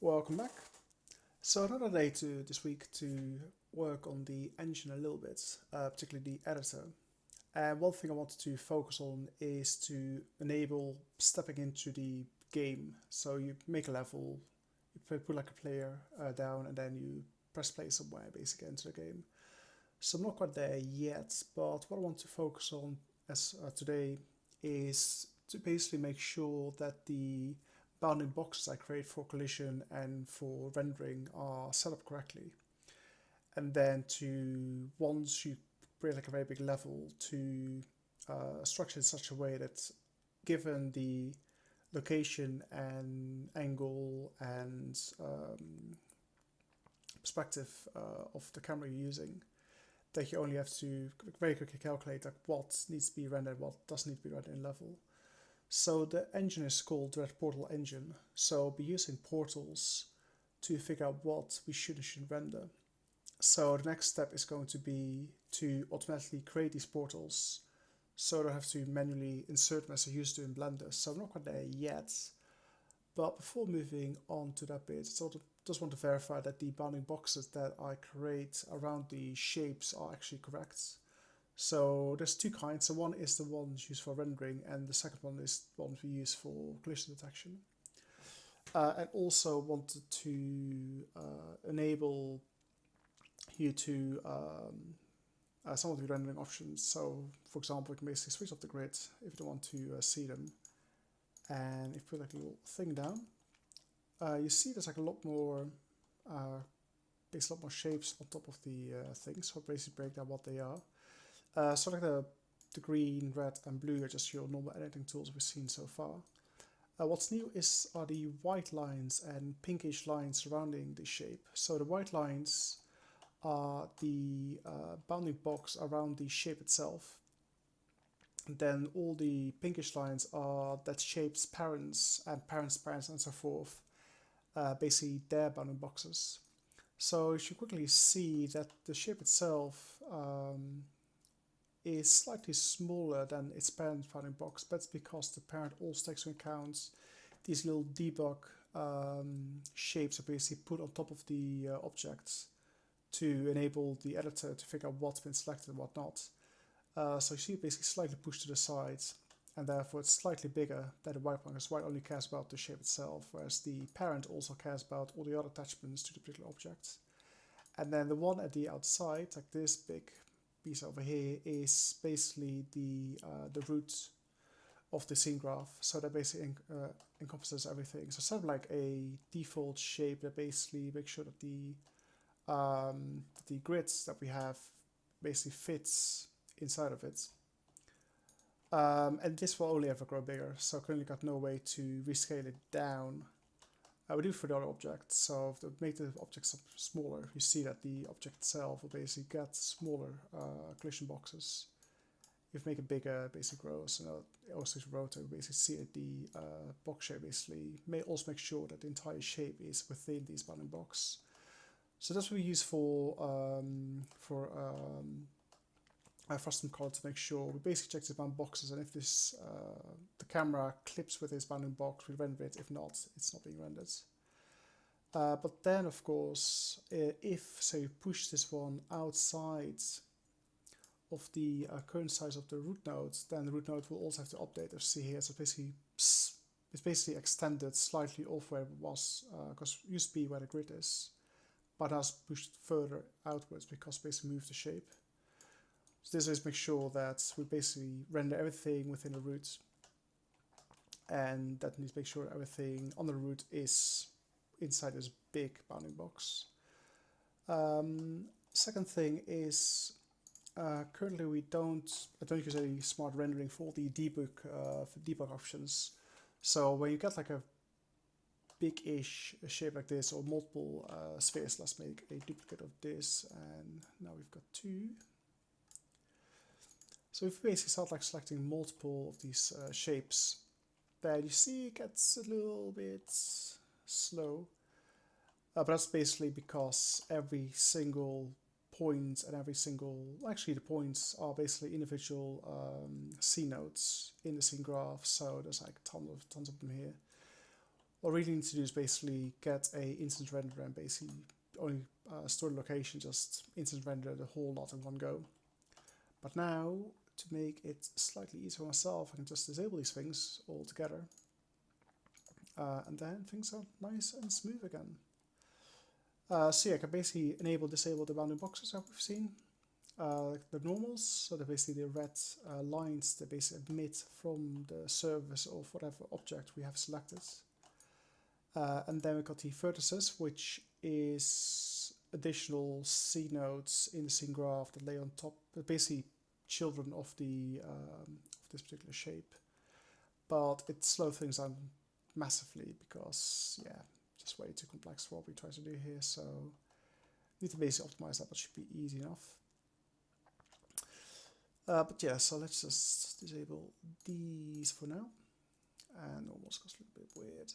Welcome back. So another day this week to work on the engine a little bit, particularly the editor. And one thing I wanted to focus on is to enable stepping into the game. So you make a level, you put like a player down, and then you press play somewhere, basically into the game. So I'm not quite there yet, but what I want to focus on as today is to basically make sure that the bounding boxes I create for collision and for rendering are set up correctly. And then to, once you create like a very big level, to structure it in such a way that given the location and angle and perspective of the camera you're using, that you only have to very quickly calculate like what needs to be rendered, what doesn't need to be rendered in level. So the engine is called the portal engine. So I'll be using portals to figure out what we should and shouldn't render. So the next step is going to be to automatically create these portals. So I don't have to manually insert them as I used to in Blender. So I'm not quite there yet. But before moving on to that bit, I just want to verify that the bounding boxes that I create around the shapes are actually correct. So there's two kinds. So one is the ones used for rendering, and the second one is the ones we use for collision detection. And also wanted to enable you to some of the rendering options. So for example, we can basically switch off the grid if you don't want to see them. And if you put like a little thing down, you see there's like a lot more basically a lot more shapes on top of the things. So basically break down what they are. So like the green, red and blue are just your normal editing tools we've seen so far. What's new are the white lines and pinkish lines surrounding the shape. So the white lines are the bounding box around the shape itself. And then all the pinkish lines are that shape's parents and parents' parents and so forth, basically their bounding boxes. So you should quickly see that the shape itself is slightly smaller than its parent bounding box. That's because the parent also takes into account these little debug shapes are basically put on top of the objects to enable the editor to figure out what's been selected and what not. So you see it basically slightly pushed to the side, and therefore it's slightly bigger than the white one, because white only cares about the shape itself, whereas the parent also cares about all the other attachments to the particular object. And then the one at the outside, like this big piece over here, is basically the root of the scene graph. So that basically encompasses everything. So sort of like a default shape that basically makes sure that the grids that we have basically fits inside of it. And this will only ever grow bigger, so currently got no way to rescale it down. We do for the other objects, so to make the objects smaller, you see that the object itself will basically get smaller collision boxes. If you make it bigger, it basically grows, and it also rotate, basically see that the box shape basically may also make sure that the entire shape is within these bounding box. So that's what we use for frustum color to make sure we basically check the bounding boxes, and if this the camera clips with this bounding box, we render it. If not, it's not being rendered. But then, of course, if say you push this one outside of the current size of the root node, then the root node will also have to update. As you see here, so basically it's basically extended slightly off where it was, because it used to be where the grid is, but now it's pushed further outwards because basically moved the shape. So this is make sure that we basically render everything within the root, and that needs to make sure everything on the root is inside this big bounding box. Second thing is currently I don't use any smart rendering for the debug options. So when you get like a big-ish shape like this or multiple spheres, let's make a duplicate of this, and now we've got two. So if we basically start like selecting multiple of these shapes, then you see it gets a little bit slow. But that's basically because every single point and actually the points are basically individual scene nodes in the scene graph. So there's like tons of them here. what we really need to do is basically get a instant render and basically only store the location, just instant render the whole lot in one go. But now, to make it slightly easier for myself, I can just disable these things all together. And then things are nice and smooth again. So yeah, I can basically disable the bounding boxes that we've seen. The normals, so they're basically the red lines that basically emit from the surface of whatever object we have selected. And then we've got the vertices, which is additional C nodes in the scene graph that lay on top, basically children of this particular shape. But it slows things down massively because, yeah, just way too complex for what we try to do here. So need to basically optimize that, but should be easy enough. But yeah, so let's just disable these for now. And almost goes a little bit weird.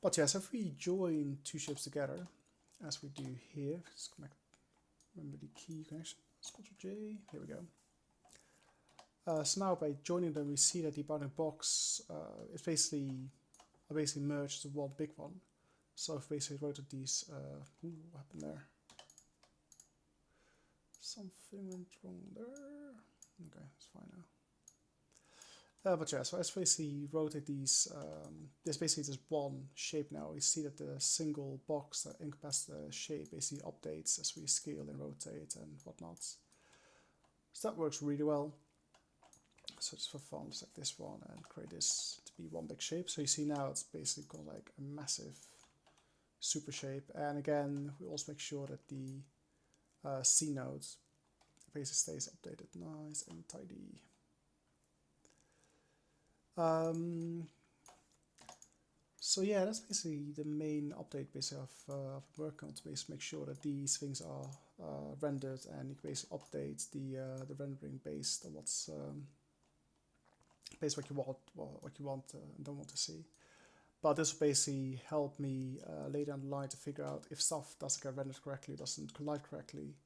But yeah, so if we join two shapes together, as we do here, just connect, remember the key connection, Ctrl J, here we go. So now by joining them, we see that the bounding box is basically merged to one big one. So if we basically rotate these, what happened there? Something went wrong there. Okay, it's fine now. But yeah, so as basically rotate these, there's basically just one shape now. We see that the single box that encompasses the shape basically updates as we scale and rotate and whatnot. So that works really well. So just for fun, select this one and create this to be one big shape. So you see now it's basically got like a massive super shape. And again, we also make sure that the C nodes basically stays updated nice and tidy. So yeah, that's basically the main update basically of working on to basically make sure that these things are rendered, and you can basically update the rendering based on what's based what you want and don't want to see. But this will basically help me later down the line to figure out if stuff doesn't get rendered correctly, doesn't collide correctly,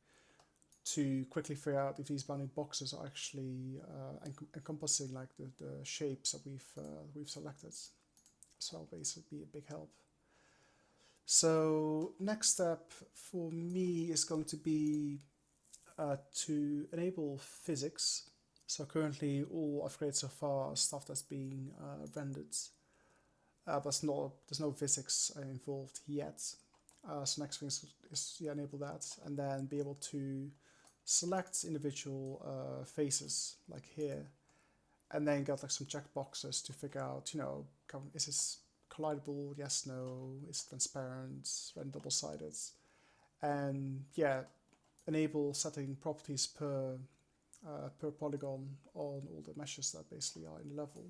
to quickly figure out if these bounding boxes are actually encompassing like the shapes that we've selected. So that'll basically be a big help. So next step for me is going to be to enable physics. So currently all I've created so far is stuff that's being rendered, but there's no physics involved yet. So next thing is enable that, and then be able to select individual faces like here, and then get like some checkboxes to figure out, is this collidable? Yes, no. Is it transparent? Red double-sided? And yeah, enable setting properties per polygon on all the meshes that basically are in the level.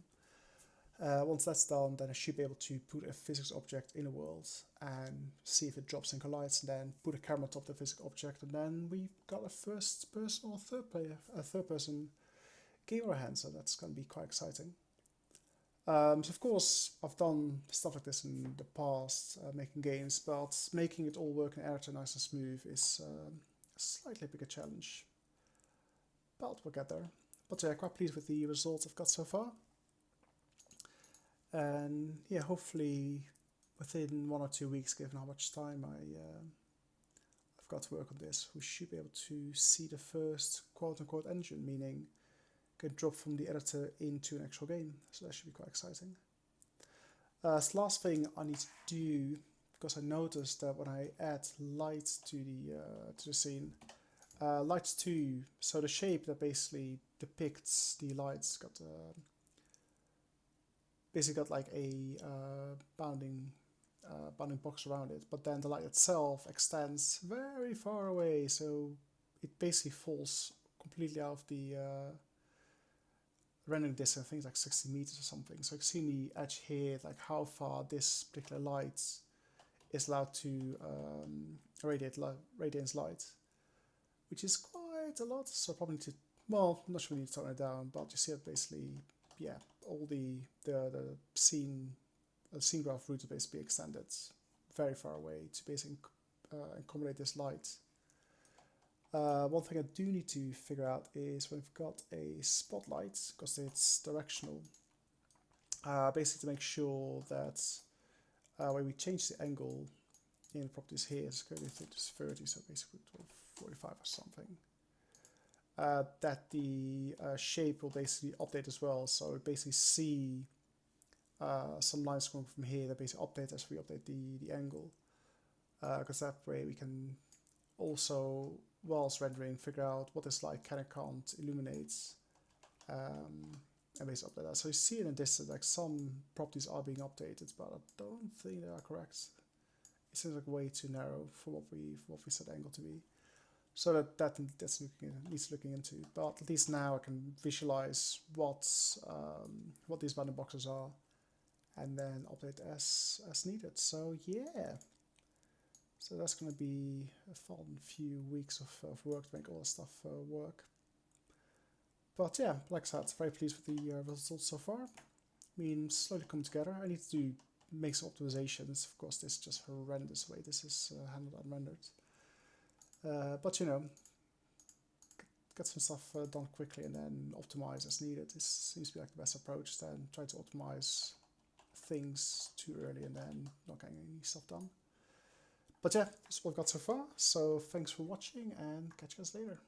Once that's done, then I should be able to put a physics object in a world and see if it drops and collides, and then put a camera on top of the physics object, and then we've got a first person or third person game in our hands, so that's going to be quite exciting. So of course, I've done stuff like this in the past, making games, but making it all work in editor nice and smooth is a slightly bigger challenge. But we'll get there. But yeah, quite pleased with the results I've got so far. And yeah, hopefully within 1 or 2 weeks, given how much time I've got to work on this, we should be able to see the first quote-unquote engine, meaning can drop from the editor into an actual game. So that should be quite exciting. So the last thing I need to do, because I noticed that when I add light to the scene, lights 2, so the shape that basically depicts the lights got basically got like a bounding box around it, but then the light itself extends very far away, so it basically falls completely out of the rendering distance. I think it's like 60 meters or something. So you can see in the edge here, like how far this particular light is allowed to radiance light, which is quite a lot. So probably need to, well, I'm not sure we need to tone it down, but you see it basically, yeah, all the scene graph route is basically extended very far away to basically accommodate this light. One thing I do need to figure out is when we've got a spotlight, because it's directional, basically to make sure that where we change the angle in the properties here. It's currently 30, so basically 45 or something. That the shape will basically update as well. So we basically see some lines coming from here that basically update as we update the angle. Because that way we can also, whilst rendering, figure out what this light can and can't illuminate, and basically update that. So you see in the distance, like some properties are being updated, but I don't think they are correct. It seems like way too narrow for what we set the angle to be. So that's needs looking into. But at least now I can visualize what these bounding boxes are, and then update as needed. So yeah. So that's going to be a fun few weeks of work to make all this stuff work. But yeah, like I said, very pleased with the results so far. I mean, slowly coming together. I need to make some optimizations. Of course, this is just horrendous way this is handled and rendered. But you know, get some stuff done quickly and then optimize as needed. This seems to be like the best approach than try to optimize things too early and then not getting any stuff done. But yeah, that's what I've got so far. So thanks for watching and catch you guys later.